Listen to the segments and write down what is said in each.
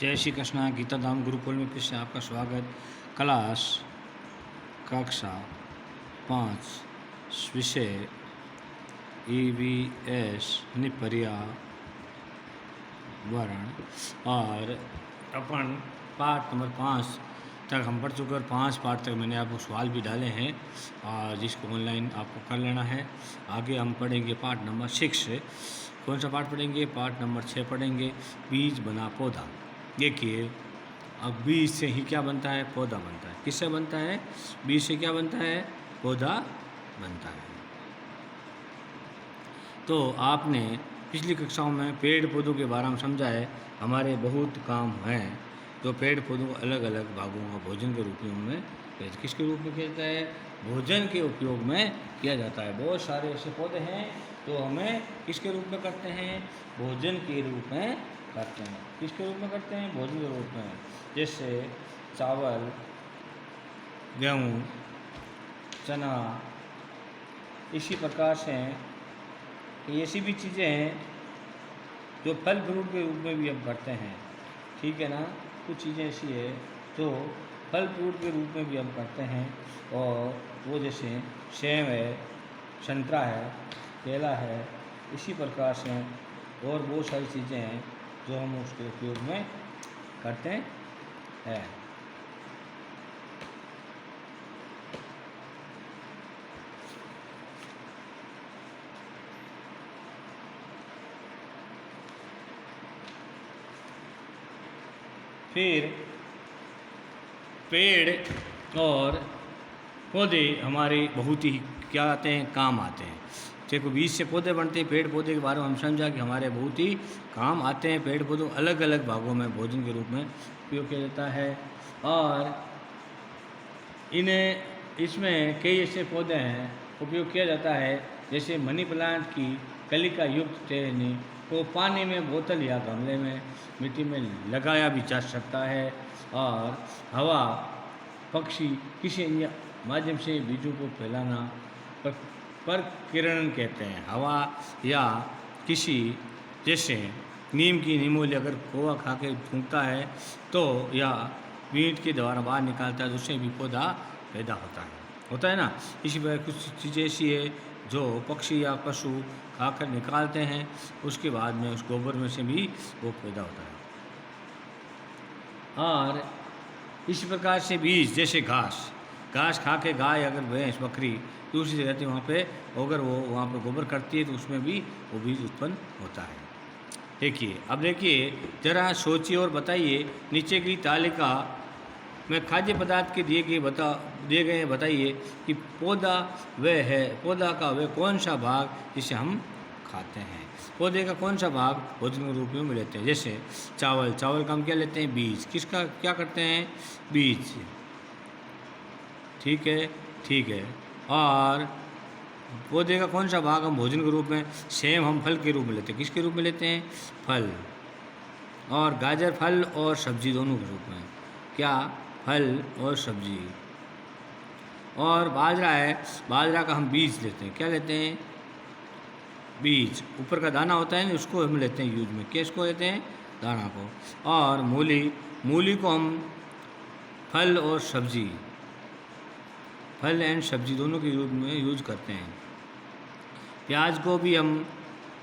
जय श्री कृष्णा। गीता धाम गुरुकुल में फिर से आपका स्वागत। क्लास कक्षा 5 विषय EVS पर्यावरण। और अपन पाठ नंबर 5 तक हम पढ़ चुके और 5 पाठ तक मैंने आपको सवाल भी डाले हैं और जिसको ऑनलाइन आपको कर लेना है। आगे हम पढ़ेंगे पाठ नंबर 6। कौन सा पाठ पढ़ेंगे? पाठ नंबर 6 पढ़ेंगे, बीज बना पौधा। देखिए, अब बीज से ही क्या बनता है? पौधा बनता है। किससे बनता है? बीज से क्या बनता है? पौधा बनता है। तो आपने पिछली कक्षाओं में पेड़ पौधों के बारे में समझा है। हमारे बहुत काम हैं तो पेड़ पौधों को अलग अलग भागों का भोजन के रूप में किसके रूप में किया जाता है? भोजन के उपयोग में किया जाता है। बहुत सारे ऐसे पौधे हैं तो हमें किसके रूप में करते हैं? भोजन के रूप में करते हैं। किसके रूप में करते हैं? भोजन के रूप में। जैसे चावल, गेहूँ, चना, इसी प्रकार से ये ऐसी भी चीज़ें हैं जो फल फ्रूट के रूप में भी हम करते हैं। ठीक है ना? कुछ चीज़ें ऐसी है जो फल फ्रूट के रूप में भी हम करते हैं और वो जैसे सेब है, संतरा है, केला है, इसी प्रकार से और बहुत सारी चीज़ें हैं जो हम उसके उपयोग में करते हैं। फिर पेड़ और पौधे हमारे बहुत ही क्या आते हैं? काम आते हैं। देखो, बीज से पौधे बनते हैं। पेड़ पौधे के बारे में हम समझा कि हमारे बहुत ही काम आते हैं। पेड़ पौधों अलग अलग भागों में भोजन के रूप में उपयोग किया जाता है और इसमें कई ऐसे पौधे हैं उपयोग किया जाता है। जैसे मनी प्लांट की कलिका युक्त टहनी को पानी में, बोतल या गमले में, मिट्टी में लगाया भी जा सकता है। और हवा, पक्षी किसी अन्य माध्यम से बीजों को फैलाना पर किरण कहते हैं। हवा या किसी जैसे नीम की निमोली अगर खोआ खा के फूंकता है तो या मीट के द्वारा बाहर निकालता है तो उससे भी पौधा पैदा होता है ना। इसी प्रकार कुछ चीज़ें ऐसी है जो पक्षी या पशु खाकर निकालते हैं, उसके बाद में उस गोबर में से भी वो पैदा होता है। और इसी प्रकार से बीज जैसे घास खा के गाय अगर भैंस बकरी दूसरी जगह रहती है वहाँ पे अगर वो वहाँ पर गोबर करती है तो उसमें भी वो बीज उत्पन्न होता है। देखिए, अब देखिए जरा सोचिए और बताइए, नीचे की तालिका में खाद्य पदार्थ के दिए गए बताइए कि पौधा का वह कौन सा भाग जिसे हम खाते हैं। पौधे का कौन सा भाग भोजन के रूप में लेते हैं? जैसे चावल का हम क्या लेते हैं? बीज। किसका क्या करते हैं? बीज। ठीक है। और पौधे का कौन सा भाग हम भोजन के रूप में? सेम हम फल के रूप में लेते हैं। किसके रूप में लेते हैं? फल। और गाजर फल और सब्जी दोनों के रूप में। क्या? फल और सब्जी। और बाजरा का हम बीज लेते हैं। क्या लेते हैं? बीज। ऊपर का दाना होता है ना, उसको हम लेते हैं यूज में। किसको लेते हैं? दाना को। और मूली को हम फल और सब्जी, फल एंड सब्जी दोनों के रूप में यूज करते हैं। प्याज को भी हम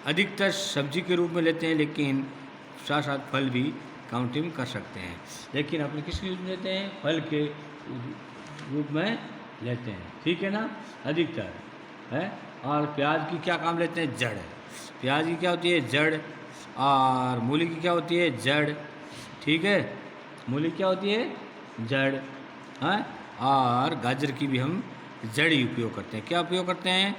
अधिकतर सब्जी के रूप में लेते हैं लेकिन साथ साथ फल भी काउंटिंग कर सकते हैं। लेकिन अपने किसके रूप में लेते हैं? फल के रूप में लेते हैं। ठीक है ना? अधिकतर है। और प्याज की क्या काम लेते हैं? जड़। प्याज की क्या होती है? जड़। और मूली की क्या होती है? जड़। ठीक है, मूली क्या होती है? जड़ है। और गाजर की भी हम जड़ ही उपयोग करते हैं। क्या उपयोग करते हैं?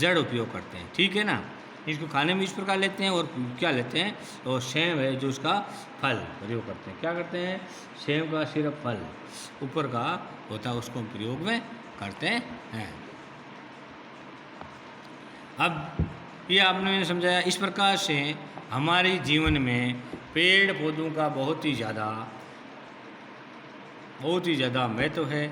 जड़ उपयोग करते हैं। ठीक है ना? इसको खाने में इस प्रकार लेते हैं। और क्या लेते हैं? और सेब है जो उसका फल प्रयोग करते हैं। क्या करते हैं? सेब का सिर्फ फल ऊपर का होता है उसको हम प्रयोग में करते हैं। अब ये आपने मैंने समझाया। इस प्रकार से हमारे जीवन में पेड़ पौधों का बहुत ही ज़्यादा महत्व है,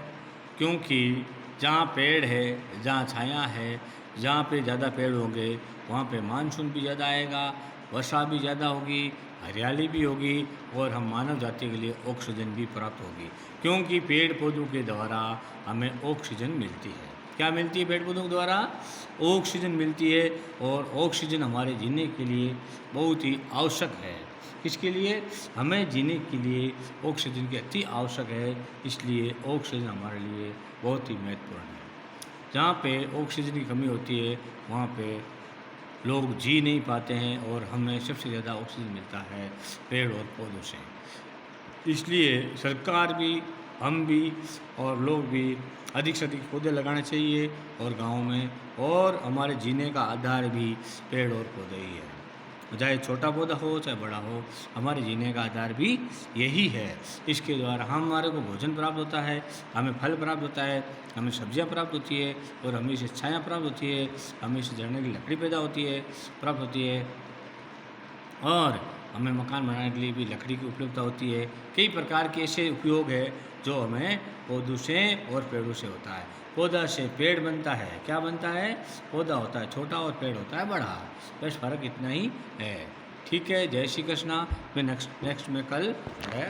क्योंकि जहाँ पेड़ है, जहाँ छाया है, जहाँ पे ज़्यादा पेड़ होंगे वहाँ पे मानसून भी ज़्यादा आएगा, वर्षा भी ज़्यादा होगी, हरियाली भी होगी और हम मानव जाति के लिए ऑक्सीजन भी प्राप्त होगी, क्योंकि पेड़ पौधों के द्वारा हमें ऑक्सीजन मिलती है। क्या मिलती है पेड़ पौधों के द्वारा? ऑक्सीजन मिलती है, और ऑक्सीजन हमारे जीने के लिए बहुत ही आवश्यक है। किसके लिए? हमें जीने के लिए ऑक्सीजन की अति आवश्यक है, इसलिए ऑक्सीजन हमारे लिए बहुत ही महत्वपूर्ण है। जहाँ पे ऑक्सीजन की कमी होती है वहाँ पे लोग जी नहीं पाते हैं, और हमें सबसे ज़्यादा ऑक्सीजन मिलता है पेड़ और पौधों से। इसलिए सरकार भी, हम भी और लोग भी अधिक से अधिक पौधे लगाने चाहिए और गाँव में, और हमारे जीने का आधार भी पेड़ और पौधे ही है। चाहे छोटा पौधा हो चाहे बड़ा हो, हमारे जीने का आधार भी यही है। इसके द्वारा हमारे को भोजन प्राप्त होता है, हमें फल प्राप्त होता है, हमें सब्जियां प्राप्त होती है, और हमें से छाया प्राप्त होती है, हमें से जड़ने की लकड़ी पैदा होती है, प्राप्त होती है, और हमें मकान बनाने के लिए भी लकड़ी की उपलब्धता होती है। कई प्रकार के ऐसे उपयोग है जो हमें पौधों से और पेड़ों से होता है। पौधा से पेड़ बनता है। क्या बनता है? पौधा होता है छोटा और पेड़ होता है बड़ा, बस फर्क इतना ही है। ठीक है, जय श्री कृष्णा। मैं नेक्स्ट में कल है।